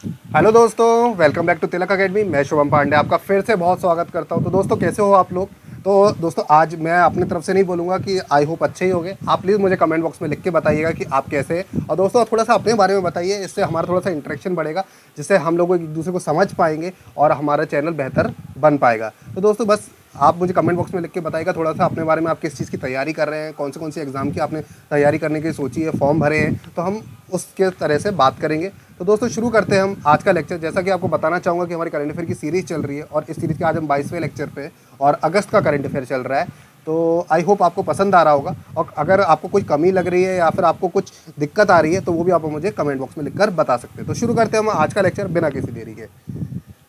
Hello दोस्तों, welcome back to Tilak Academy. मैं शुभम पांडे आपका फिर से बहुत स्वागत करता हूं। तो दोस्तों, कैसे हो आप लोग? तो दोस्तों, आज मैं अपनी तरफ से नहीं बोलूँगा कि आई होप अच्छे ही होंगे। आप प्लीज़ मुझे कमेंट बॉक्स में लिख के बताइएगा कि आप कैसे हैं। और दोस्तों, थोड़ा सा अपने बारे में बताइए, इससे हमारा थोड़ा सा इंटरेक्शन बढ़ेगा, जिससे हम लोग एक दूसरे को समझ पाएंगे और हमारा चैनल बेहतर बन पाएगा। तो दोस्तों, बस आप मुझे कमेंट बॉक्स में लिख के बताइएगा थोड़ा सा अपने बारे में, आप किस चीज़ की तैयारी कर रहे हैं, कौन सी एग्ज़ाम की आपने तैयारी करने की सोची है, फॉर्म भरे हैं, तो हम उसके तरह से बात करेंगे। तो दोस्तों, शुरू करते हैं हम आज का लेक्चर। जैसा कि आपको बताना चाहूँगा कि हमारी करंट अफेयर की सीरीज़ चल रही है और इस सीरीज़ के आज हम 22वें लेक्चर पे और अगस्त का करंट अफेयर चल रहा है। तो आई होप आपको पसंद आ रहा होगा, और अगर आपको कोई कमी लग रही है या फिर आपको कुछ दिक्कत आ रही है तो वो भी आप मुझे कमेंट बॉक्स में लिखकर बता सकते हैं। तो शुरू करते हैं हम आज का लेक्चर बिना किसी देरी के।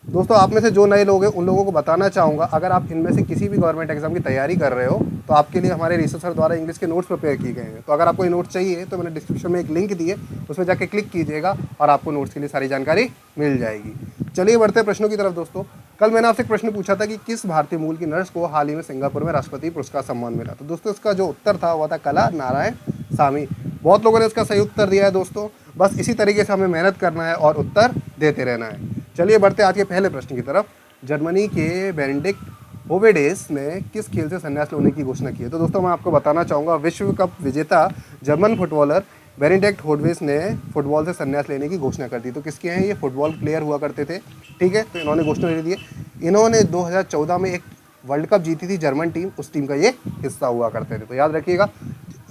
दोस्तों, आप में से जो नए लोग हैं उन लोगों को बताना चाहूँगा, अगर आप इनमें से किसी भी गवर्नमेंट एग्जाम की तैयारी कर रहे हो तो आपके लिए हमारे रिसर्चर द्वारा इंग्लिश के नोट्स प्रिपेयर किए गए हैं। तो अगर आपको ये नोट्स चाहिए तो मैंने डिस्क्रिप्शन में एक लिंक दी है, उसमें जाके क्लिक कीजिएगा और आपको नोट्स के लिए सारी जानकारी मिल जाएगी। चलिए बढ़ते हैं प्रश्नों की तरफ। दोस्तों, कल मैंने आपसे एक प्रश्न पूछा था कि किस भारतीय मूल की नर्स को हाल ही में सिंगापुर में राष्ट्रपति पुरस्कार सम्मान मिला। तो दोस्तों, इसका जो उत्तर था वह था कला नारायण सामी। बहुत लोगों ने इसका सही उत्तर दिया है। दोस्तों, बस इसी तरीके से हमें मेहनत करना है और उत्तर देते रहना है। चलिए बढ़ते आज के पहले प्रश्न की तरफ। जर्मनी के बेनेडिक्ट ओवेडेस ने किस खेल से संन्यास लेने की घोषणा की है? तो दोस्तों, मैं आपको बताना चाहूँगा, विश्व कप विजेता जर्मन फुटबॉलर बेनेडिक्ट होडवेस ने फुटबॉल से संन्यास लेने की घोषणा कर दी। तो किसके हैं ये? फुटबॉल प्लेयर हुआ करते थे, ठीक है। तो इन्होंने घोषणा दे दी है। इन्होंने 2014 में एक वर्ल्ड कप जीती थी जर्मन टीम, उस टीम का ये हिस्सा हुआ करते थे। तो याद रखिएगा,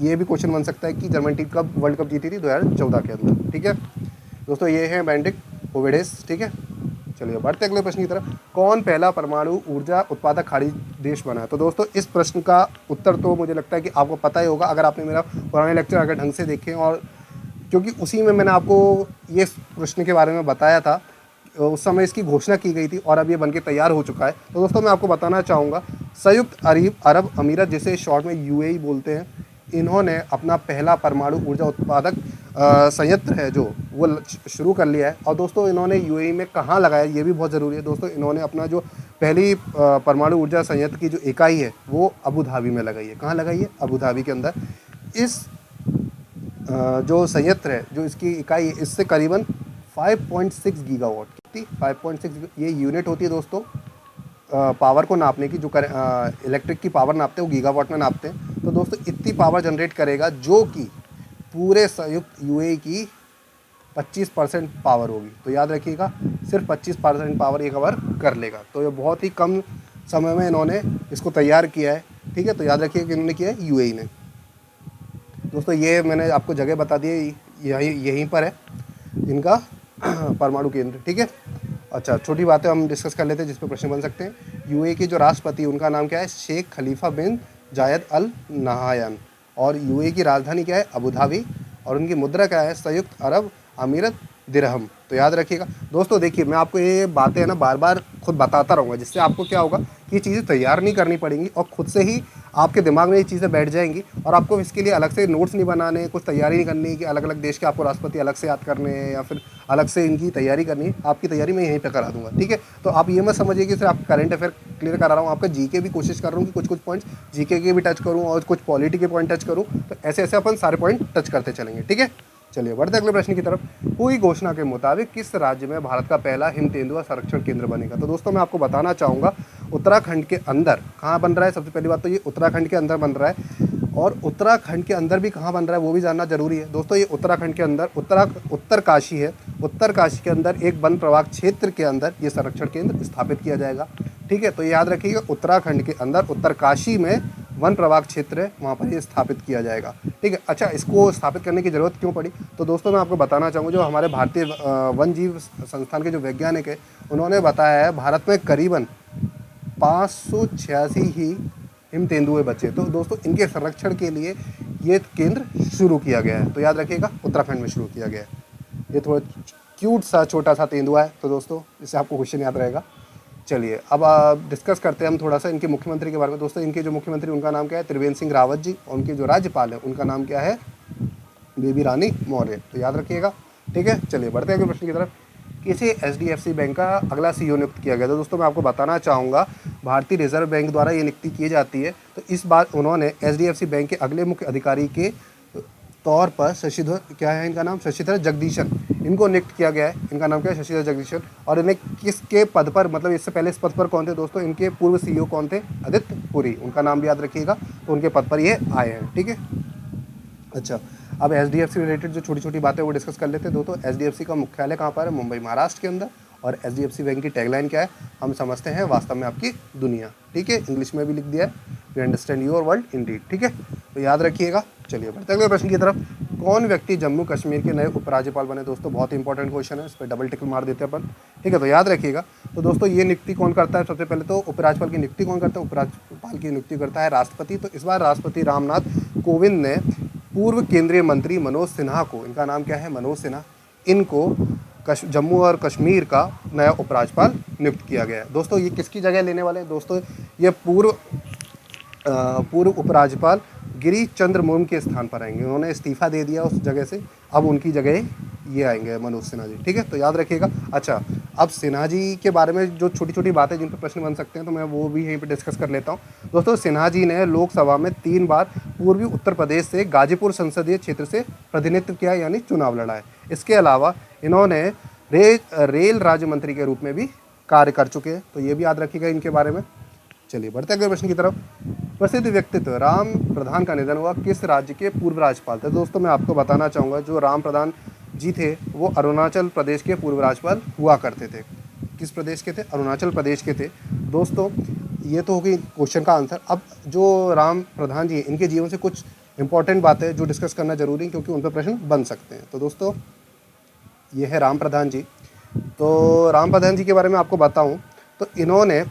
ये भी क्वेश्चन बन सकता है कि जर्मन टीम कब वर्ल्ड कप जीती थी 2014 के अंदर, ठीक है। दोस्तों, ये है बेनेडिक्ट ओवेडेस, ठीक है। चलिए बढ़ते अगले प्रश्न की तरफ। कौन पहला परमाणु ऊर्जा उत्पादक खाड़ी देश बना है? तो दोस्तों, इस प्रश्न का उत्तर तो मुझे लगता है कि आपको पता ही होगा, अगर आपने मेरा पुराने लेक्चर अगर ढंग से देखें, और क्योंकि उसी में मैंने आपको ये प्रश्न के बारे में बताया था, उस समय इसकी घोषणा की गई थी और अब ये बनके तैयार हो चुका है। तो दोस्तों, मैं आपको बताना चाहूँगा, संयुक्त अरब अमीरात, जिसे शॉर्ट में यूएई बोलते हैं, इन्होंने अपना पहला परमाणु ऊर्जा उत्पादक संयंत्र है जो वो शुरू कर लिया है। और दोस्तों, इन्होंने यूएई में कहाँ लगाया, ये भी बहुत ज़रूरी है। दोस्तों, इन्होंने अपना जो पहली परमाणु ऊर्जा संयंत्र की जो इकाई है वो अबू धाबी में लगाई है। कहाँ लगाई है? अबू धाबी के अंदर। इस जो संयंत्र है, जो इसकी इकाई है, इससे करीबन 5.6 गीगावाट, कितनी? 5.6 ये यूनिट होती है दोस्तों पावर को नापने की, जो इलेक्ट्रिक की पावर नापते हैं वो गीगावाट में नापते हैं। तो दोस्तों, इतनी पावर जनरेट करेगा जो कि पूरे संयुक्त यूएई की 25% पावर होगी। तो याद रखिएगा, सिर्फ 25% पावर ये कवर कर लेगा। तो ये बहुत ही कम समय में इन्होंने इसको तैयार किया है, ठीक है। तो याद रखिए कि इन्होंने किया है यूएई ने। दोस्तों, ये मैंने आपको जगह बता दी है, यहीं पर है इनका परमाणु केंद्र, ठीक है। अच्छा, छोटी बातें हम डिस्कस कर लेते हैं जिस पर प्रश्न बन सकते हैं। यूएई के जो राष्ट्रपति, उनका नाम क्या है? शेख खलीफा बिन जायद अल नहायान। और यूएई की राजधानी क्या है? Abu Dhabi. और उनकी मुद्रा क्या है? संयुक्त अरब अमीरत दिरहम। तो याद रखिएगा दोस्तों। देखिए, मैं आपको ये बातें ना बार बार खुद बताता रहूँगा, जिससे आपको क्या होगा कि ये चीज़ें तैयार नहीं करनी पड़ेंगी और खुद से ही आपके दिमाग में ये चीज़ें बैठ जाएंगी। और आपको इसके लिए अलग से नोट्स नहीं बनाने, कुछ तैयारी नहीं करनी कि अलग अलग देश के आपको राष्ट्रपति अलग से याद करने हैं या फिर अलग से इनकी तैयारी करनी है। आपकी तैयारी मैं यहीं पे करा दूंगा, ठीक है। तो आप ये मत समझिए कि सिर्फ आप करंट अफेयर क्लियर करा रहा हूँ, आपका जीके भी कोशिश कर रहा हूँ कि कुछ कुछ पॉइंट्स जीके के भी टच करूँ और कुछ पॉलिटी के पॉइंट टच करूँ। तो ऐसे ऐसे अपन सारे पॉइंट टच करते चलेंगे, ठीक है। चलिए बढ़ते अगले प्रश्न की तरफ। हुई घोषणा के मुताबिक किस राज्य में भारत का पहला हिम तेंदुआ संरक्षण केंद्र बनेगा? तो दोस्तों, मैं आपको बताना चाहूँगा, उत्तराखंड के अंदर। कहाँ बन रहा है? सबसे पहली बात तो ये उत्तराखंड के अंदर बन रहा है, और उत्तराखंड के अंदर भी कहाँ बन रहा है वो भी जानना जरूरी है। दोस्तों, ये उत्तराखंड के अंदर उत्तरकाशी है। उत्तरकाशी के अंदर एक वन प्रभाग क्षेत्र के अंदर ये संरक्षण केंद्र स्थापित किया जाएगा, ठीक है। तो याद रखिएगा, उत्तराखंड के अंदर उत्तरकाशी में वन प्रभाग क्षेत्र है, वहाँ पर ये स्थापित किया जाएगा, ठीक है। अच्छा, इसको स्थापित करने की ज़रूरत क्यों पड़ी? तो दोस्तों, मैं आपको बताना चाहूँगा, जो हमारे भारतीय वन जीव संस्थान के जो वैज्ञानिक है, उन्होंने बताया है भारत में करीबन 586 ही हिम तेंदुए बचे। तो दोस्तों, इनके संरक्षण के लिए ये केंद्र शुरू किया गया है। तो याद रखिएगा, उत्तराखंड में शुरू किया गया है। ये थोड़ा क्यूट सा छोटा सा तेंदुआ है। तो दोस्तों, इससे आपको क्वेश्चन याद रहेगा। चलिए अब डिस्कस करते हैं हम थोड़ा सा इनके मुख्यमंत्री के बारे में। दोस्तों, इनके जो मुख्यमंत्री, उनका नाम क्या है? त्रिवेंद्र सिंह रावत जी। और उनके जो राज्यपाल है, उनका नाम क्या है? बेबी रानी मौर्य। तो याद रखिएगा, ठीक है। चलिए बढ़ते हैं अगले प्रश्न की तरफ। किसी एचडीएफसी बैंक का अगला सीईओ नियुक्त किया गया? तो दोस्तों, मैं आपको बताना चाहूँगा, भारतीय रिजर्व बैंक द्वारा ये नियुक्ति की जाती है। तो इस बार उन्होंने एचडीएफसी बैंक के अगले मुख्य अधिकारी के तौर पर शशिधर, क्या है इनका नाम, शशिधर जगदीशन, इनको नियुक्त किया गया है। इनका नाम क्या है, शशिधर जगदीशन। और इन्हें किसके पद पर, मतलब इससे पहले इस पद पर कौन थे दोस्तों, इनके पूर्व सीईओ कौन थे, आदित्य पुरी, उनका नाम भी याद रखिएगा। तो उनके पद पर ये आए हैं, ठीक है। अच्छा, अब एचडीएफसी रिलेटेड जो छोटी छोटी बातें वो डिस्कस कर लेते हैं दोस्तों। एचडीएफसी का मुख्यालय कहाँ पर है, मुंबई महाराष्ट्र के अंदर। और एचडीएफसी बैंक की टैगलाइन क्या है, हम समझते हैं वास्तव में आपकी दुनिया, ठीक है। इंग्लिश में भी लिख दिया है, we understand your world indeed, ठीक है। तो याद रखिएगा। चलिए बढ़ते अगले प्रश्न की तरफ। कौन व्यक्ति जम्मू कश्मीर के नए उपराज्यपाल बने दोस्तों, बहुत इंपॉर्टेंट क्वेश्चन है, इस पर डबल टिक मार देते हैं अपन, ठीक है। तो याद रखिएगा। तो दोस्तों ये नियुक्ति कौन करता है, सबसे पहले तो उपराज्यपाल की नियुक्ति कौन करता है, उपराज्यपाल की नियुक्ति करता है राष्ट्रपति। तो इस बार राष्ट्रपति रामनाथ कोविंद ने पूर्व केंद्रीय मंत्री मनोज सिन्हा को, इनका नाम क्या है, मनोज सिन्हा, इनको जम्मू और कश्मीर का नया उपराज्यपाल नियुक्त किया गया है। दोस्तों ये किसकी जगह लेने वाले हैं दोस्तों, ये पूर्व उपराज्यपाल गिरीश चंद्र मुर्मू के स्थान पर आएंगे। उन्होंने इस्तीफा दे दिया उस जगह से, अब उनकी जगह ये आएंगे मनोज सिन्हा जी, ठीक है। तो याद रखिएगा। अच्छा, अब सिन्हा जी के बारे में जो छोटी छोटी बातें जिन पर प्रश्न बन सकते हैं, तो मैं वो भी यहीं पे डिस्कस कर लेता हूँ दोस्तों। सिन्हा जी ने लोकसभा में 3 बार पूर्वी उत्तर प्रदेश से गाजीपुर संसदीय क्षेत्र से प्रतिनिधित्व किया, यानी चुनाव लड़ा है। इसके अलावा इन्होंने रेल राज्य मंत्री के रूप में भी कार्य कर चुके हैं, तो ये भी याद रखिएगा इनके बारे में। चलिए बढ़ते अगले प्रश्न की तरफ। प्रसिद्ध व्यक्तित्व राम प्रधान का निधन हुआ किस राज्य के पूर्व राज्यपाल थे दोस्तों। मैं आपको बताना चाहूँगा, जो राम प्रधान जी थे वो अरुणाचल प्रदेश के पूर्व राज्यपाल हुआ करते थे। किस प्रदेश के थे, अरुणाचल प्रदेश के थे दोस्तों। ये तो हो गई क्वेश्चन का आंसर। अब जो राम प्रधान जी, इनके जीवन से कुछ इंपॉर्टेंट बातें जो डिस्कस करना जरूरी है, क्योंकि उन पर प्रश्न बन सकते हैं। तो दोस्तों ये है राम प्रधान जी। तो राम प्रधान जी के बारे में आपको बताऊं तो इन्होंने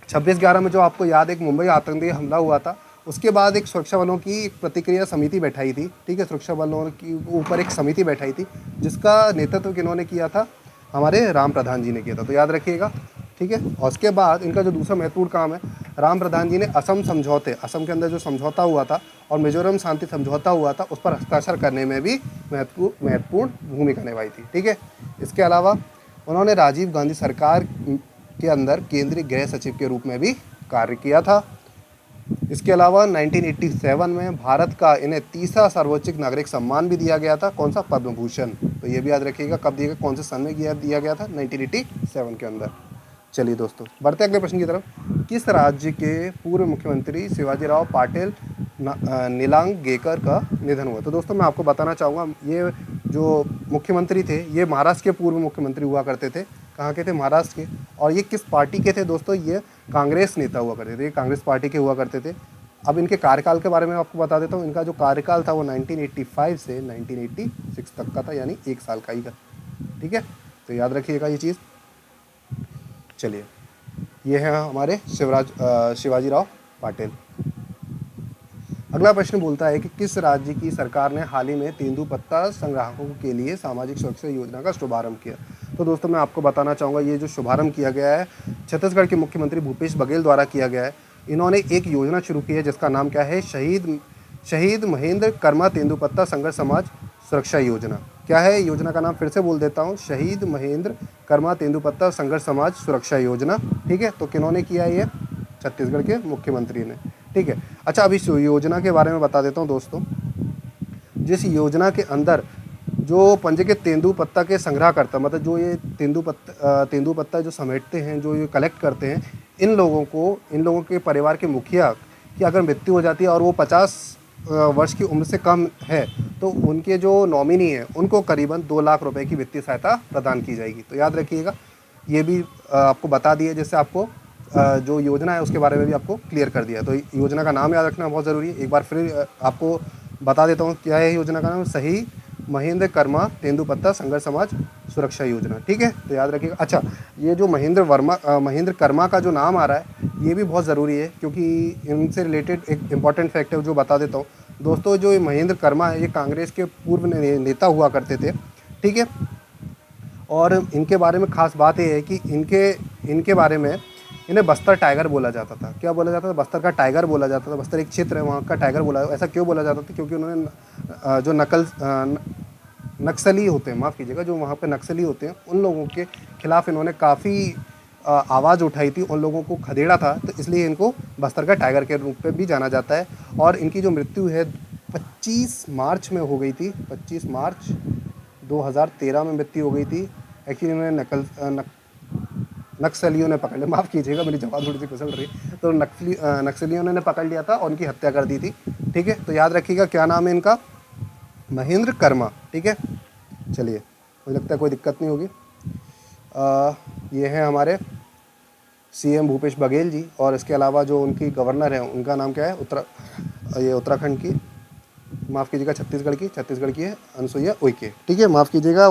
26/11 में, जो आपको याद है, एक मुंबई आतंकी हमला हुआ था, उसके बाद एक सुरक्षा बलों की एक प्रतिक्रिया समिति बैठाई थी, ठीक है। सुरक्षा बलों की ऊपर एक समिति बैठाई थी, जिसका नेतृत्व किन्होंने किया था, हमारे राम प्रधान जी ने किया था। तो याद रखिएगा, ठीक है। और उसके बाद इनका जो दूसरा महत्वपूर्ण काम है, राम प्रधान जी ने असम समझौते, असम के अंदर जो समझौता हुआ था और मिजोरम शांति समझौता हुआ था, उस पर हस्ताक्षर करने में भी महत्वपूर्ण भूमिका निभाई थी, ठीक है। इसके अलावा उन्होंने राजीव गांधी सरकार के अंदर केंद्रीय गृह सचिव के रूप में भी कार्य किया था। इसके अलावा 1987 में भारत का इन्हें तीसरा सर्वोच्च नागरिक सम्मान भी दिया गया था, कौन सा, पद्म भूषण। तो ये भी याद रखिएगा, कब दिया गया, कौन से सन में दिया गया था, 1987 के अंदर। चलिए दोस्तों बढ़ते अगले प्रश्न की तरफ। किस राज्य के पूर्व मुख्यमंत्री शिवाजीराव पाटिल नीलांगेकर का निधन हुआ। तो दोस्तों मैं आपको बताना चाहूँगा, ये जो मुख्यमंत्री थे ये महाराष्ट्र के पूर्व मुख्यमंत्री हुआ करते थे। कहाँ के थे, महाराष्ट्र के। और ये किस पार्टी के थे दोस्तों, ये कांग्रेस नेता हुआ करते थे, ये कांग्रेस पार्टी के हुआ करते थे। अब इनके कार्यकाल के बारे में आपको बता देता हूँ। इनका जो कार्यकाल था वो 1985 से 1986 तक का था, यानी 1 साल का ही था, ठीक है। तो याद रखिएगा ये चीज़। चलिए, ये है हमारे शिवाजीराव पाटिल। अगला प्रश्न बोलता है कि किस राज्य की सरकार ने हाल ही में तेंदुपत्ता संग्राहकों के लिए सामाजिक सुरक्षा योजना का शुभारंभ किया। तो दोस्तों मैं आपको बताना चाहूँगा, ये जो शुभारंभ किया गया है छत्तीसगढ़ के मुख्यमंत्री भूपेश बघेल द्वारा किया गया है। इन्होंने एक योजना शुरू की है जिसका नाम क्या है, शहीद महेंद्र कर्मा तेंदुपत्ता संघर्ष समाज सुरक्षा योजना। क्या है योजना का नाम, फिर से बोल देता हूँ, शहीद महेंद्र कर्मा तेंदुपत्ता संघर्ष समाज सुरक्षा योजना, ठीक है। तो किन्होंने किया ये, छत्तीसगढ़ के मुख्यमंत्री ने, ठीक है। अच्छा, अभी इस योजना के बारे में बता देता हूँ दोस्तों। जिस योजना के अंदर जो पंजे के तेंदुपत्ता के संग्रह करता, मतलब जो ये तेंदुपत्ता जो समेटते हैं, जो ये कलेक्ट करते हैं, इन लोगों के परिवार के मुखिया की अगर मृत्यु हो जाती है और वो 50 वर्ष की उम्र से कम है, तो उनके जो नॉमिनी हैं उनको करीबन 2 लाख रुपए की वित्तीय सहायता प्रदान की जाएगी। तो याद रखिएगा, ये भी आपको बता दिए, जैसे आपको जो योजना है उसके बारे में भी आपको क्लियर कर दिया। तो योजना का नाम याद रखना बहुत ज़रूरी है। एक बार फिर आपको बता देता हूँ क्या है योजना का नाम, शहीद महेंद्र कर्मा तेंदुपत्ता संघर्ष समाज सुरक्षा योजना, ठीक है। तो याद रखिएगा। अच्छा, ये जो महेंद्र कर्मा का जो नाम आ रहा है ये भी बहुत ज़रूरी है, क्योंकि इनसे रिलेटेड एक इम्पॉर्टेंट फैक्ट है जो बता देता हूँ दोस्तों। जो ये महेंद्र कर्मा है ये कांग्रेस के पूर्व नेता हुआ करते थे, ठीक है। और इनके बारे में खास बात ये है कि इनके बारे में इन्हें बस्तर टाइगर बोला जाता था। क्या बोला जाता था, बस्तर का टाइगर बोला जाता था। बस्तर एक क्षेत्र है, वहाँ का टाइगर बोला। ऐसा क्यों बोला जाता था, क्योंकि उन्होंने जो नक्सली होते हैं, माफ़ कीजिएगा, जो वहाँ पे नक्सली होते हैं उन लोगों के खिलाफ इन्होंने काफ़ी आवाज़ उठाई थी, उन लोगों को खदेड़ा था, तो इसलिए इनको बस्तर का टाइगर के रूप में भी जाना जाता है। और इनकी जो मृत्यु है 25 मार्च में हो गई थी, 25 मार्च 2013 में मृत्यु हो गई थी। एक्चुअली उन्होंने नक्सलियों ने पकड़ लिया, माफ़ कीजिएगा मेरी जबान थोड़ी सी फिसल रही है, तो नक्सलियों ने पकड़ लिया था और उनकी हत्या कर दी थी। ठीक है, तो याद रखिएगा क्या नाम है इनका, महेंद्र कर्मा। ठीक है, चलिए मुझे लगता है कोई दिक्कत नहीं होगी। ये हैं हमारे सीएम भूपेश बघेल जी, और इसके अलावा जो उनकी गवर्नर है उनका नाम क्या है, ये उत्तराखंड की, माफ़ कीजिएगा छत्तीसगढ़ की है अनसुईया उइके। ठीक है, माफ़ कीजिएगा,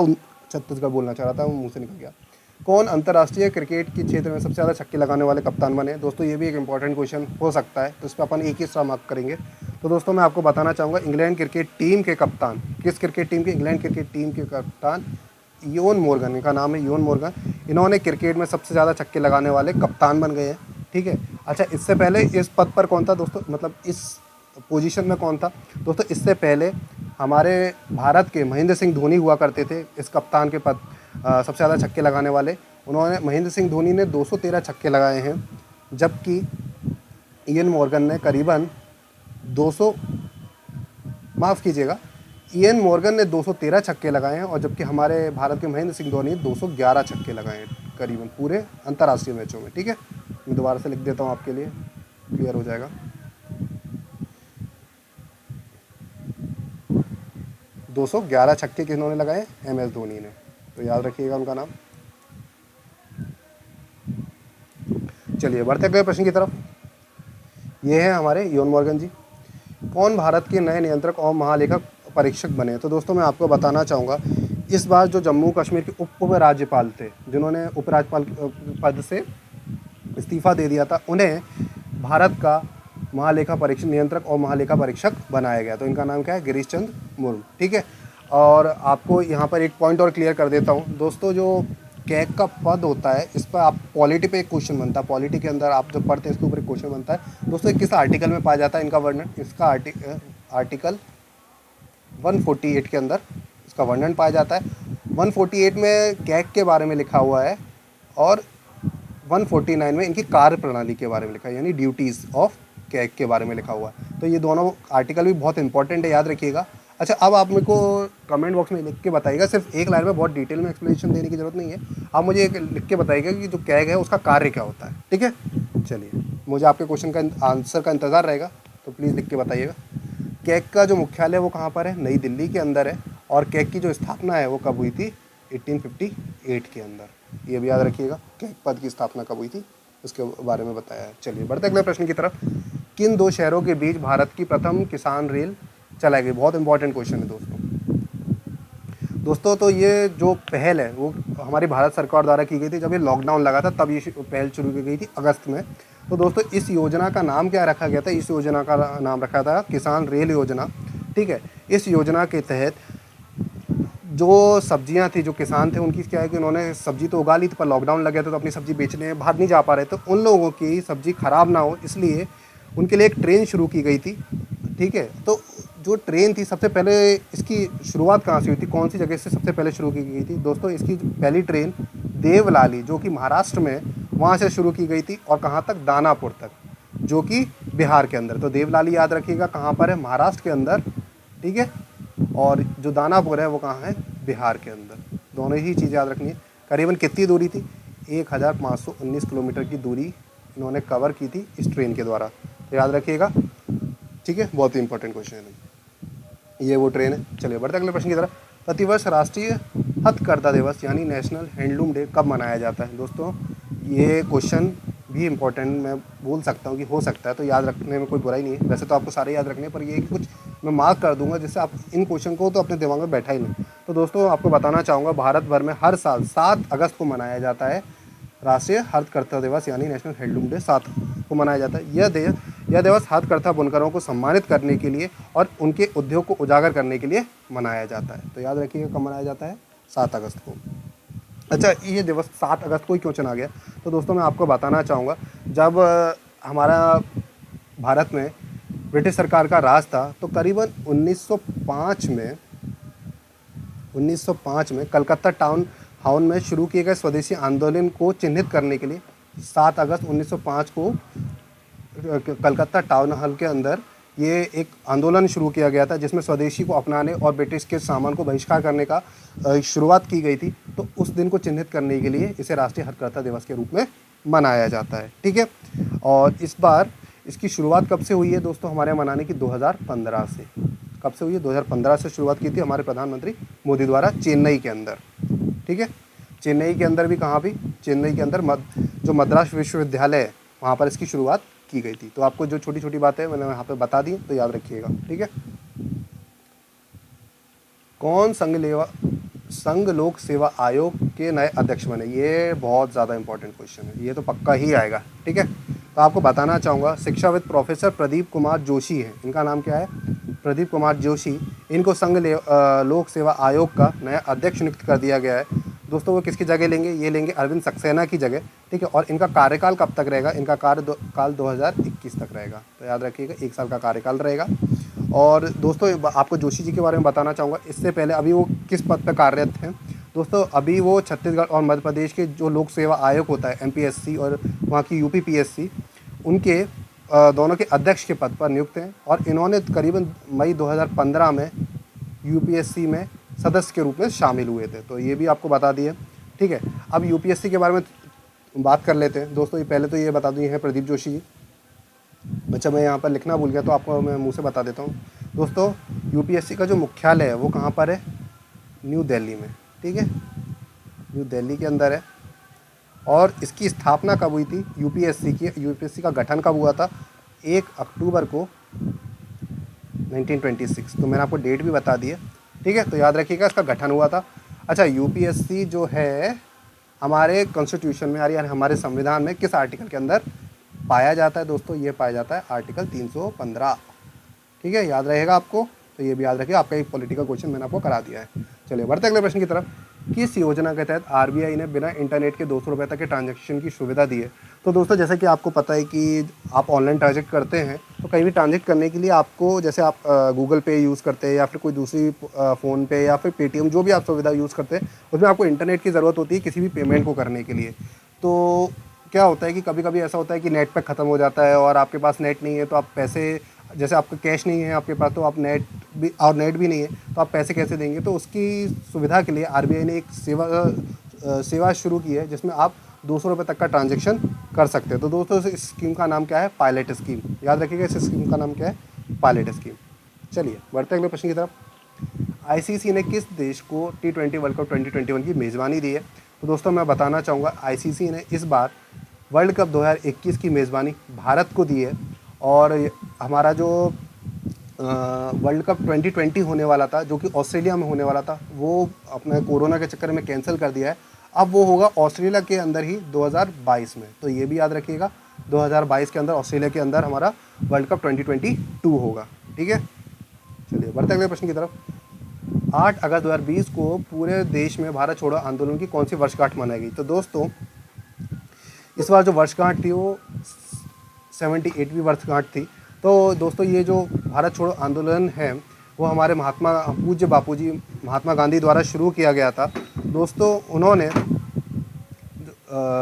छत्तीसगढ़ बोलना चाह रहा था, मुंह से निकल गया। कौन अंतर्राष्ट्रीय क्रिकेट के क्षेत्र में सबसे ज़्यादा छक्के लगाने वाले कप्तान बने? दोस्तों ये भी एक इंपॉर्टेंट क्वेश्चन हो सकता है, तो इस पर अपन एक ही मार्क करेंगे। तो दोस्तों मैं आपको बताना चाहूँगा, इंग्लैंड क्रिकेट टीम के कप्तान, किस क्रिकेट टीम के, इंग्लैंड क्रिकेट टीम के कप्तान इयोन मोर्गन, इनका नाम है इयोन मोर्गन। इन्होंने क्रिकेट में सबसे ज़्यादा छक्के लगाने वाले कप्तान बन गए हैं। ठीक है, अच्छा इससे पहले इस पद पर कौन था दोस्तों, मतलब इस पोजीशन में कौन था दोस्तों? इससे पहले हमारे भारत के महेंद्र सिंह धोनी हुआ करते थे इस कप्तान के पद, सबसे ज़्यादा छक्के लगाने वाले। उन्होंने, महेंद्र सिंह धोनी ने 213 छक्के लगाए हैं, जबकि इयन मॉर्गन ने करीबन 200, माफ़ कीजिएगा, इयन मॉर्गन ने 213 छक्के लगाए हैं, और जबकि हमारे भारत के महेंद्र सिंह धोनी 211 छक्के लगाए हैं करीबन पूरे अंतर्राष्ट्रीय मैचों में। ठीक है, मैं दोबारा से लिख देता हूँ आपके लिए, क्लियर हो जाएगा। 211 छक्के किन्होंने लगाए, MS धोनी ने, तो याद रखिएगा उनका नाम। चलिए बढ़ते अगले प्रश्न की तरफ। ये है हमारे इयोन मॉर्गन जी। कौन भारत के नए नियंत्रक और महालेखा परीक्षक बने? तो दोस्तों मैं आपको बताना चाहूँगा, इस बार जो जम्मू कश्मीर के उप राज्यपाल थे, जिन्होंने उपराज्यपाल पद से इस्तीफा दे दिया था, उन्हें भारत का महालेखा परीक्षक, नियंत्रक और महालेखा परीक्षक बनाया गया। तो इनका नाम क्या है, गिरीश चंद्र मुर्मू। ठीक है, और आपको यहाँ पर एक पॉइंट और क्लियर कर देता हूँ दोस्तों, जो कैग का पद होता है, इस पर आप पॉलिटी पे एक क्वेश्चन बनता है, पॉलिटी के अंदर आप जब पढ़ते हैं इसके ऊपर एक क्वेश्चन बनता है दोस्तों, किस आर्टिकल में पाया जाता है इनका वर्णन? इसका आर्टिकल 148 के अंदर इसका वर्णन पाया जाता है। 148 में कैग के बारे में लिखा हुआ है, और 149 में इनकी कार्य प्रणाली के बारे में लिखा है, यानी ड्यूटीज़ ऑफ कैग के बारे में लिखा हुआ है। तो ये दोनों आर्टिकल भी बहुत इंपॉर्टेंट है, याद रखिएगा। अच्छा, अब आप मेरे को कमेंट बॉक्स में लिख के बताइएगा, सिर्फ एक लाइन में बहुत डिटेल में एक्सप्लेनेशन देने की ज़रूरत नहीं है, आप मुझे एक लिख के बताइएगा कि जो कैग है उसका कार्य क्या होता है। ठीक है, चलिए मुझे आपके क्वेश्चन का आंसर का इंतज़ार रहेगा, तो प्लीज़ लिख के बताइएगा। कैग का जो मुख्यालय वो कहाँ पर है? नई दिल्ली के अंदर है, और कैग की जो स्थापना है वो कब हुई थी? 1858 के अंदर। ये भी याद रखिएगा, कैग पद की स्थापना कब हुई थी उसके बारे में बताया है। चलिए बढ़ते अगले प्रश्न की तरफ। किन दो शहरों के बीच भारत की प्रथम किसान रेल चलाई गई? बहुत इंपॉर्टेंट क्वेश्चन है दोस्तों। तो ये जो पहल है वो हमारी भारत सरकार द्वारा की गई थी, जब ये लॉकडाउन लगा था तब ये पहल शुरू की गई थी अगस्त में। तो दोस्तों इस योजना का नाम क्या रखा गया था? इस योजना का नाम रखा था किसान रेल योजना। ठीक है, इस योजना के तहत जो सब्जियां थी, जो किसान थे, उनकी क्या है कि उन्होंने सब्जी तो उगा ली थी, पर लॉकडाउन लग गया था तो अपनी सब्जी बेचने बाहर नहीं जा पा रहे, तो उन लोगों की सब्जी खराब ना हो इसलिए उनके लिए एक ट्रेन शुरू की गई थी। ठीक है, तो जो ट्रेन थी, सबसे पहले इसकी शुरुआत कहाँ से हुई थी, कौन सी जगह से सबसे पहले शुरू की गई थी? दोस्तों इसकी पहली ट्रेन देवलाली, जो कि महाराष्ट्र में, वहाँ से शुरू की गई थी, और कहाँ तक? दानापुर तक, जो कि बिहार के अंदर। तो देवलाली याद रखिएगा कहाँ पर है? महाराष्ट्र के अंदर। ठीक है, और जो दानापुर है वो कहाँ है? बिहार के अंदर। दोनों ही चीज़ याद रखनी है। करीबन कितनी दूरी थी? 1519 किलोमीटर की दूरी इन्होंने कवर की थी इस ट्रेन के द्वारा, तो याद रखिएगा। ठीक है, बहुत ही इंपॉर्टेंट क्वेश्चन है, ये वो ट्रेन है। चलिए बढ़ते अगले प्रश्न की तरफ। प्रतिवर्ष राष्ट्रीय हथकरघा दिवस यानी नेशनल हैंडलूम डे कब मनाया जाता है? दोस्तों ये क्वेश्चन भी इंपॉर्टेंट मैं बोल सकता हूँ कि हो सकता है, तो याद रखने में कोई बुराई नहीं है। वैसे तो आपको सारे याद रखने, पर ये कुछ मैं मार्क कर दूंगा जिससे आप इन क्वेश्चन को तो अपने दिमाग में बैठा ही नहीं। तो दोस्तों आपको बताना चाहूँगा, भारत भर में हर साल 7 अगस्त को मनाया जाता है राष्ट्रीय हथकरघा दिवस, यानी नेशनल हैंडलूम डे 7 को मनाया जाता है। यह दिवस हथकरघा बुनकरों को सम्मानित करने के लिए और उनके उद्योग को उजागर करने के लिए मनाया जाता है। तो याद रखिएगा कब मनाया जाता है? 7 अगस्त को। अच्छा, ये दिवस 7 अगस्त को ही क्यों चुना गया? तो दोस्तों मैं आपको बताना चाहूँगा, जब हमारा भारत में ब्रिटिश सरकार का राज था, तो करीबन 1905 में कलकत्ता टाउन हॉल में शुरू किए गए स्वदेशी आंदोलन को चिन्हित करने के लिए 7 अगस्त 1905 को कलकत्ता टाउन हॉल के अंदर ये एक आंदोलन शुरू किया गया था जिसमें स्वदेशी को अपनाने और ब्रिटिश के सामान को बहिष्कार करने का शुरुआत की गई थी। तो उस दिन को चिन्हित करने के लिए इसे राष्ट्रीय हथकरघा दिवस के रूप में मनाया जाता है। ठीक है, और इस बार इसकी शुरुआत कब से हुई है दोस्तों हमारे यहाँ मनाने की? 2015 से। कब से हुई है? 2015 से शुरुआत की थी हमारे प्रधानमंत्री मोदी द्वारा चेन्नई के अंदर। ठीक है, चेन्नई के अंदर भी, कहाँ भी? चेन्नई के अंदर जो मद्रास विश्वविद्यालय है वहाँ पर इसकी शुरुआत की गई थी। तो आपको जो छोटी छोटी बातें मैंने यहाँ पे बता दी तो याद रखिएगा। ठीक है, कौन संघ लोक सेवा आयोग के नए अध्यक्ष बने? ये बहुत ज़्यादा इंपॉर्टेंट क्वेश्चन है, ये तो पक्का ही आएगा। ठीक है, तो आपको बताना चाहूँगा शिक्षाविद प्रोफेसर प्रदीप कुमार जोशी हैं। इनका नाम क्या है? प्रदीप कुमार जोशी। इनको लोक सेवा आयोग का नया अध्यक्ष नियुक्त कर दिया गया है। दोस्तों वो किसकी जगह लेंगे? ये लेंगे अरविंद सक्सेना की जगह। ठीक है, और इनका कार्यकाल कब तक रहेगा? इनका कार्यकाल 2021 तक रहेगा। तो याद रखिएगा 1 साल का कार्यकाल रहेगा। और दोस्तों आपको जोशी जी के बारे में बताना चाहूँगा, इससे पहले अभी वो किस पद पर कार्यरत हैं? दोस्तों अभी वो छत्तीसगढ़ और मध्य प्रदेश के जो लोक सेवा आयोग होता है MPSC और वहाँ की UPPSC, उनके दोनों के अध्यक्ष के पद पर नियुक्त हैं। और इन्होंने करीबन मई 2015 में UPSC में सदस्य के रूप में शामिल हुए थे। तो ये भी आपको बता दिए। ठीक है, अब UPSC के बारे में बात कर लेते हैं। दोस्तों ये पहले तो ये बता दूँ, ये हैं प्रदीप जोशी जी। अच्छा मैं यहाँ पर लिखना भूल गया तो आपको मैं मुँह से बता देता हूँ। दोस्तों UPSC का जो मुख्यालय है वो कहाँ पर है? न्यू दिल्ली में। ठीक है, न्यू दिल्ली के अंदर है। और इसकी स्थापना कब हुई थी? UPSC का गठन कब हुआ था? 1 अक्टूबर को 1926। तो मैंने आपको डेट भी बता दी है। ठीक है, तो याद रखिएगा इसका गठन हुआ था। अच्छा UPSC जो है हमारे कॉन्स्टिट्यूशन में यानी हमारे संविधान में किस आर्टिकल के अंदर पाया जाता है? दोस्तों ये पाया जाता है आर्टिकल 315। ठीक है, याद रहेगा आपको, तो ये भी याद रखिए। आपका एक पॉलिटिकल क्वेश्चन मैंने आपको करा दिया है। चलिए बढ़ते अगले प्रश्न की तरफ। किस योजना के तहत RBI ने बिना इंटरनेट के 200 रुपये तक के ट्रांजैक्शन की सुविधा दी है? तो दोस्तों जैसे कि आपको पता है कि आप ऑनलाइन ट्रांजैक्ट करते हैं तो कहीं भी ट्रांजैक्ट करने के लिए आपको, जैसे आप गूगल पे यूज़ करते हैं या फिर कोई दूसरी फ़ोन पे या फिर पेटीएम, जो भी आप सुविधा यूज़ करते हैं उसमें आपको इंटरनेट की ज़रूरत होती है किसी भी पेमेंट को करने के लिए। तो क्या होता है कि कभी कभी ऐसा होता है कि नेट पैक ख़त्म हो जाता है और आपके पास नेट नहीं है, तो आप पैसे, जैसे आपका कैश नहीं है आपके पास, तो आप नेट भी नहीं है तो आप पैसे कैसे देंगे? तो उसकी सुविधा के लिए RBI ने एक सेवा शुरू की है जिसमें आप 200 रुपये तक का ट्रांजैक्शन कर सकते हैं। तो दोस्तों इस स्कीम का नाम क्या है? Pilot scheme. याद रखिएगा इस स्कीम का नाम क्या है? Pilot scheme. चलिए बढ़ते अगले प्रश्न की तरफ। ICC ने किस देश को T20 वर्ल्ड कप 2021 की मेज़बानी दी है? तो दोस्तों मैं बताना चाहूँगा ICC ने इस बार वर्ल्ड कप 2021 की मेज़बानी भारत को दी है। और हमारा जो वर्ल्ड कप 2020 होने वाला था, जो कि ऑस्ट्रेलिया में होने वाला था, वो अपने कोरोना के चक्कर में कैंसिल कर दिया है। अब वो होगा ऑस्ट्रेलिया के अंदर ही 2022 में। तो ये भी याद रखिएगा 2022 के अंदर ऑस्ट्रेलिया के अंदर हमारा वर्ल्ड कप 2022 होगा। ठीक है, चलिए बढ़ते अगले प्रश्न की तरफ। 8 अगस्त 2020 को पूरे देश में भारत छोड़ो आंदोलन की कौन सी वर्षगांठ मनाई गई? तो दोस्तों इस बार जो वर्षगांठ थी वो 78वीं वर्षगांठ थी। तो दोस्तों ये जो भारत छोड़ो आंदोलन है वो हमारे पूज्य बापूजी महात्मा गांधी द्वारा शुरू किया गया था। दोस्तों उन्होंने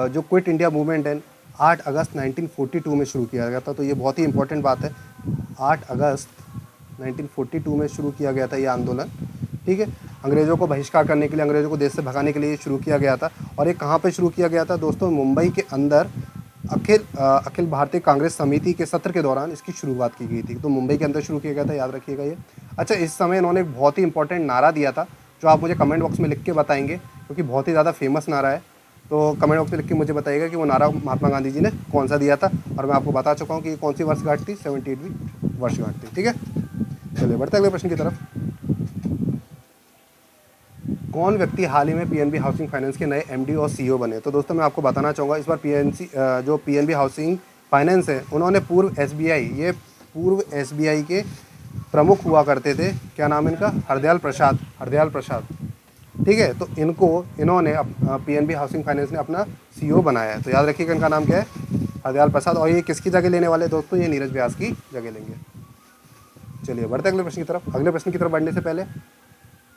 जो क्विट इंडिया मूवमेंट है 8 अगस्त 1942 में शुरू किया गया था। तो ये बहुत ही इंपॉर्टेंट बात है, 8 अगस्त 1942 में शुरू किया गया था ये आंदोलन। ठीक है, अंग्रेज़ों को बहिष्कार करने के लिए, अंग्रेज़ों को देश से भगाने के लिए शुरू किया गया था। और ये कहाँ पे शुरू किया गया था दोस्तों? मुंबई के अंदर अखिल भारतीय कांग्रेस समिति के सत्र के दौरान इसकी शुरुआत की गई थी। तो मुंबई के अंदर शुरू किया गया था, याद रखिएगा ये। अच्छा इस समय इन्होंने एक बहुत ही इंपॉर्टेंट नारा दिया था जो आप मुझे कमेंट बॉक्स में लिख के बताएंगे, क्योंकि बहुत ही ज़्यादा फेमस नारा है। तो कमेंट बॉक्स में लिख के मुझे बताइएगा कि वो नारा महात्मा गांधी जी ने कौन सा दिया था। और मैं आपको बता चुका हूँ कि कौन सी वर्षगांठ थी, 78वीं वर्षगांठ थी। ठीक है, चलिए बढ़ते अगले प्रश्न की तरफ। कौन व्यक्ति हाल ही में PNB हाउसिंग फाइनेंस के नए MD और CEO बने? तो दोस्तों मैं आपको बताना चाहूँगा इस बार जो PNB हाउसिंग फाइनेंस है उन्होंने पूर्व SBI के प्रमुख हुआ करते थे। क्या नाम है इनका? हरदयाल प्रसाद। ठीक है, तो इन्होंने PNB हाउसिंग फाइनेंस ने अपना CEO बनाया है। तो याद रखिएगा इनका नाम क्या है? हरदयाल प्रसाद। और ये किसकी जगह लेने वाले दोस्तों? ये नीरज व्यास की जगह लेंगे। चलिए बढ़ते अगले प्रश्न की तरफ। अगले प्रश्न की तरफ बढ़ने से पहले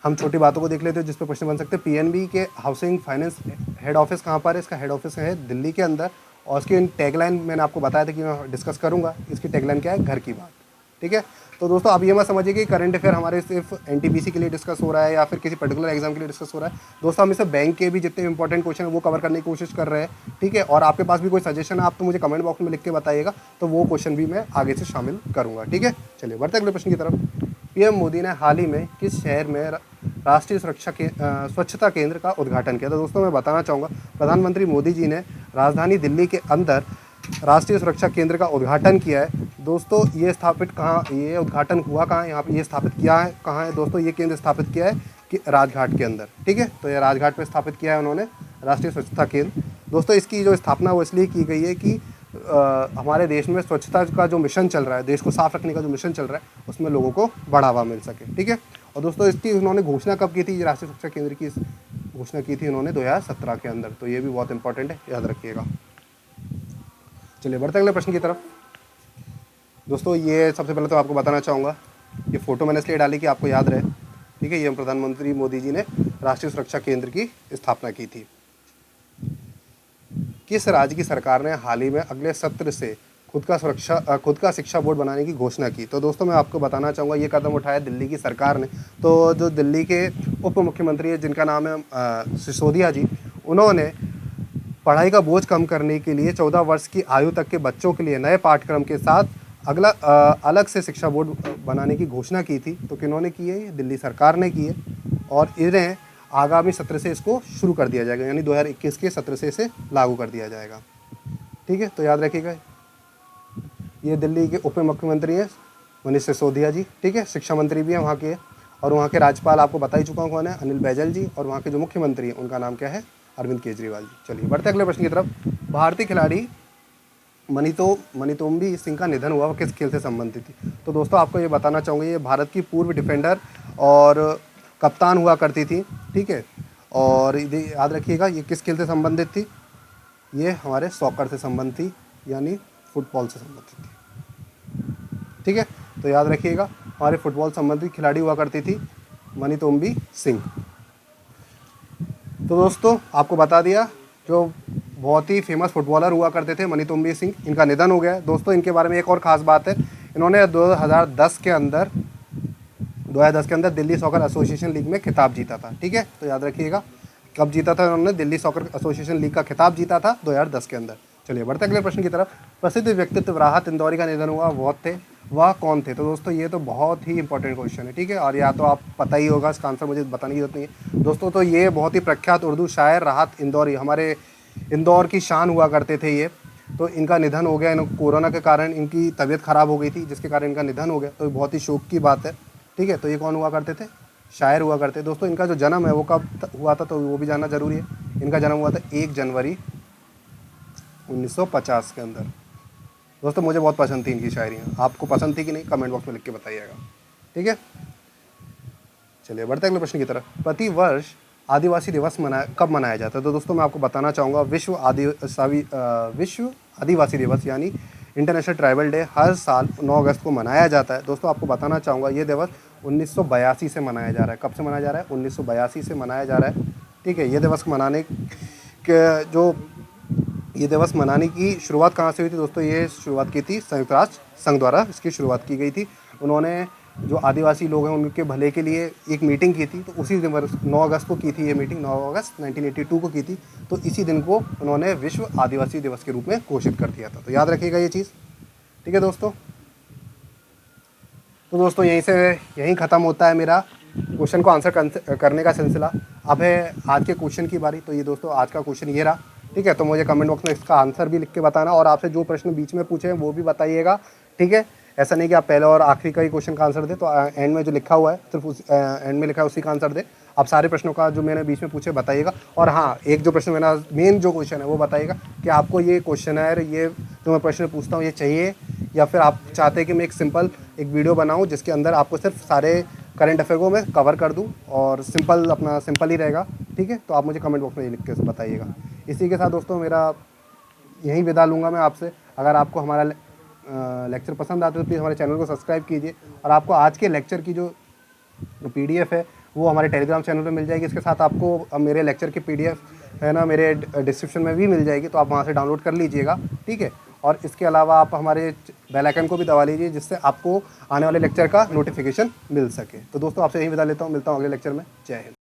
हम छोटी बातों को देख लेते हैं जिस पर प्रश्न बन सकते हैं। PNB के हाउसिंग फाइनेंस हेड ऑफिस कहाँ पर है? इसका हेड ऑफिस है दिल्ली के अंदर। और इसकी टैगलाइन मैंने आपको बताया था कि मैं डिस्कस करूँगा। इसकी टैगलाइन क्या है? घर की बात। ठीक है। तो दोस्तों आप ये मत समझिए कि करंट अफेयर हमारे सिर्फ एनटीपीसी के लिए डिस्कस हो रहा है या फिर किसी पर्टिकुलर एग्जाम के लिए डिस्कस हो रहा है। दोस्तों हम इसे बैंक के भी जितने इंपॉर्टेंट क्वेश्चन है वो कवर करने की कोशिश कर रहे हैं, ठीक है। और आपके पास भी कोई सजेशन है आप तो मुझे कमेंट बॉक्स में लिख के बताइएगा, तो वो क्वेश्चन भी मैं आगे से शामिल करूँगा, ठीक है। चलिए बढ़ते अगले प्रश्न की तरफ। पीएम मोदी ने हाल ही में किस शहर में राष्ट्रीय स्वच्छता केंद्र का उद्घाटन किया? तो दोस्तों मैं बताना चाहूँगा, प्रधानमंत्री मोदी जी ने राजधानी दिल्ली के अंदर राष्ट्रीय सुरक्षा केंद्र का उद्घाटन किया है। दोस्तों ये स्थापित कहाँ, ये उद्घाटन हुआ कहाँ है, यहाँ पे ये स्थापित किया है कहाँ है? दोस्तों ये केंद्र स्थापित किया है कि राजघाट के अंदर, ठीक है। तो ये राजघाट पे स्थापित किया है उन्होंने राष्ट्रीय स्वच्छता केंद्र। दोस्तों इसकी जो स्थापना वो इसलिए की गई है कि हमारे देश में स्वच्छता का जो मिशन चल रहा है, देश को साफ रखने का जो मिशन चल रहा है, उसमें लोगों को बढ़ावा मिल सके, ठीक है। और दोस्तों इसकी उन्होंने घोषणा कब की थी? राष्ट्रीय सुरक्षा केंद्र की घोषणा की थी उन्होंने 2017 के अंदर। तो ये भी बहुत इंपॉर्टेंट है, याद रखिएगा। चलिए बढ़ते अगले प्रश्न की तरफ। दोस्तों ये सबसे पहले तो आपको बताना चाहूँगा, ये फ़ोटो मैंने इसलिए डाली कि आपको याद रहे, ठीक है। ये प्रधानमंत्री मोदी जी ने राष्ट्रीय सुरक्षा केंद्र की स्थापना की थी। किस राज्य की सरकार ने हाल ही में अगले सत्र से खुद का शिक्षा बोर्ड बनाने की घोषणा की? तो दोस्तों मैं आपको बताना चाहूँगा, ये कदम उठाया दिल्ली की सरकार ने। तो जो दिल्ली के उप मुख्यमंत्री है जिनका नाम है सिसोदिया जी, उन्होंने पढ़ाई का बोझ कम करने के लिए 14 वर्ष की आयु तक के बच्चों के लिए नए पाठ्यक्रम के साथ अलग से शिक्षा बोर्ड बनाने की घोषणा की थी। तो किन्होंने की है? ये दिल्ली सरकार ने की है। और इन्हें आगामी सत्र से इसको शुरू कर दिया जाएगा, यानी 2021 के सत्र से इसे लागू कर दिया जाएगा, ठीक है। तो याद रखिएगा, ये दिल्ली के उप मुख्यमंत्री हैं मनीष सिसोदिया जी, ठीक है। शिक्षा मंत्री भी हैं वहाँ के, और वहाँ के राज्यपाल आपको बता ही चुका हूँ कौन है, अनिल बैजल जी। और वहाँ के जो मुख्यमंत्री हैं उनका नाम क्या है? अरविंद केजरीवाल जी। चलिए बढ़ते अगले प्रश्न की तरफ। भारतीय खिलाड़ी मनीतोम्बी सिंह का निधन हुआ, वो किस खेल से संबंधित थी? तो दोस्तों आपको ये बताना चाहूँगा, ये भारत की पूर्व डिफेंडर और कप्तान हुआ करती थी, ठीक है। और याद रखिएगा ये किस खेल से संबंधित थी? ये हमारे सॉकर से संबंधित थी, यानी फुटबॉल से संबंधित थी, ठीक है। तो याद रखिएगा हमारे फुटबॉल संबंधित खिलाड़ी हुआ करती थी मनीतोम्बी सिंह। तो दोस्तों आपको बता दिया, जो बहुत ही फेमस फुटबॉलर हुआ करते थे मनीतोम्बी सिंह, इनका निधन हो गया है। दोस्तों इनके बारे में एक और ख़ास बात है, इन्होंने 2010 के अंदर दिल्ली सॉकर एसोसिएशन लीग में खिताब जीता था, ठीक है। तो याद रखिएगा कब जीता था उन्होंने? दिल्ली सॉकर एसोसिएशन लीग का खिताब जीता था 2010 के अंदर। चलिए बढ़ते अगले प्रश्न की तरफ। प्रसिद्ध व्यक्तित्व राहत इंदौरी का निधन हुआ, वह कौन थे? तो दोस्तों ये तो बहुत ही इंपॉर्टेंट क्वेश्चन है, ठीक है। और या तो आप पता ही होगा, इसका आंसर मुझे बताने की जरूरत नहीं है दोस्तों। तो ये बहुत ही प्रख्यात उर्दू शायर राहत इंदौरी, हमारे इंदौर की शान हुआ करते थे ये। तो इनका निधन हो गया, कोरोना के कारण इनकी तबीयत खराब हो गई थी, जिसके कारण इनका निधन हो गया। तो बहुत ही शोक की बात है, ठीक है। तो ये कौन हुआ करते थे? शायर हुआ करते। दोस्तों इनका जो जन्म है वो कब हुआ था, तो वो भी जानना जरूरी है। इनका जन्म हुआ था 1 जनवरी 1950 के अंदर। दोस्तों मुझे बहुत पसंद थी इनकी शायरियाँ, आपको पसंद थी कि नहीं कमेंट बॉक्स में लिख के बताइएगा, ठीक है। चलिए बढ़ते अगले प्रश्न की तरफ। प्रति वर्ष आदिवासी दिवस कब मनाया जाता है? तो दोस्तों मैं आपको बताना चाहूँगा, विश्व आदिवासी दिवस यानी इंटरनेशनल ट्राइबल डे हर साल 9 अगस्त को मनाया जाता है। दोस्तों आपको बताना चाहूँगा ये दिवस 1982 से मनाया जा रहा है। कब से मनाया जा रहा है? 1982 से मनाया जा रहा है, ठीक है। ये दिवस मनाने की शुरुआत कहाँ से हुई थी? दोस्तों ये शुरुआत की थी संयुक्त राष्ट्र संघ द्वारा, इसकी शुरुआत की गई थी। उन्होंने जो आदिवासी लोग हैं उनके भले के लिए एक मीटिंग की थी, तो उसी दिन 9 अगस्त को की थी ये मीटिंग, 9 अगस्त 1982 को की थी। तो इसी दिन को उन्होंने विश्व आदिवासी दिवस के रूप में घोषित कर दिया था। तो याद रखिएगा ये चीज़, ठीक है दोस्तों। तो दोस्तों यहीं ख़त्म होता है मेरा क्वेश्चन को आंसर करने का सिलसिला। अब है आज के क्वेश्चन की बारी। तो ये दोस्तों आज का क्वेश्चन ये रहा, ठीक है। तो मुझे कमेंट बॉक्स में इसका आंसर भी लिख के बताना, और आपसे जो प्रश्न बीच में पूछे हैं वो भी बताइएगा, ठीक है। ऐसा नहीं कि आप पहले और आखिरी का ही क्वेश्चन का आंसर दे, तो एंड में जो लिखा हुआ है सिर्फ उस एंड में लिखा है उसी का आंसर दे। आप सारे प्रश्नों का जो मैंने बीच में पूछे बताइएगा। और हाँ, एक जो प्रश्न मेरा मेन जो क्वेश्चन है वो बताइएगा कि आपको ये क्वेश्चनर, ये जो मैं प्रश्न पूछता हूँ ये चाहिए, या फिर आप चाहते हैं कि मैं एक वीडियो बनाऊँ जिसके अंदर आपको सिर्फ सारे करंट अफेयर को मैं कवर कर दूँ, और सिंपल ही रहेगा, ठीक है। तो आप मुझे कमेंट बॉक्स में लिख के बताइएगा। इसी के साथ दोस्तों मेरा यहीं विदा लूँगा मैं आपसे। अगर आपको हमारा लेक्चर पसंद आते तो प्लीज़ हमारे चैनल को सब्सक्राइब कीजिए, और आपको आज के लेक्चर की जो PDF है वो हमारे टेलीग्राम चैनल पे मिल जाएगी। इसके साथ आपको मेरे लेक्चर की PDF है ना, मेरे डिस्क्रिप्शन में भी मिल जाएगी, तो आप वहाँ से डाउनलोड कर लीजिएगा, ठीक है। और इसके अलावा आप हमारे बेल आइकन को भी दबा लीजिए, जिससे आपको आने वाले लेक्चर का नोटिफिकेशन मिल सके। तो दोस्तों आपसे यही विदा लेता हूँ, मिलता हूँ अगले लेक्चर में। जय हिंद।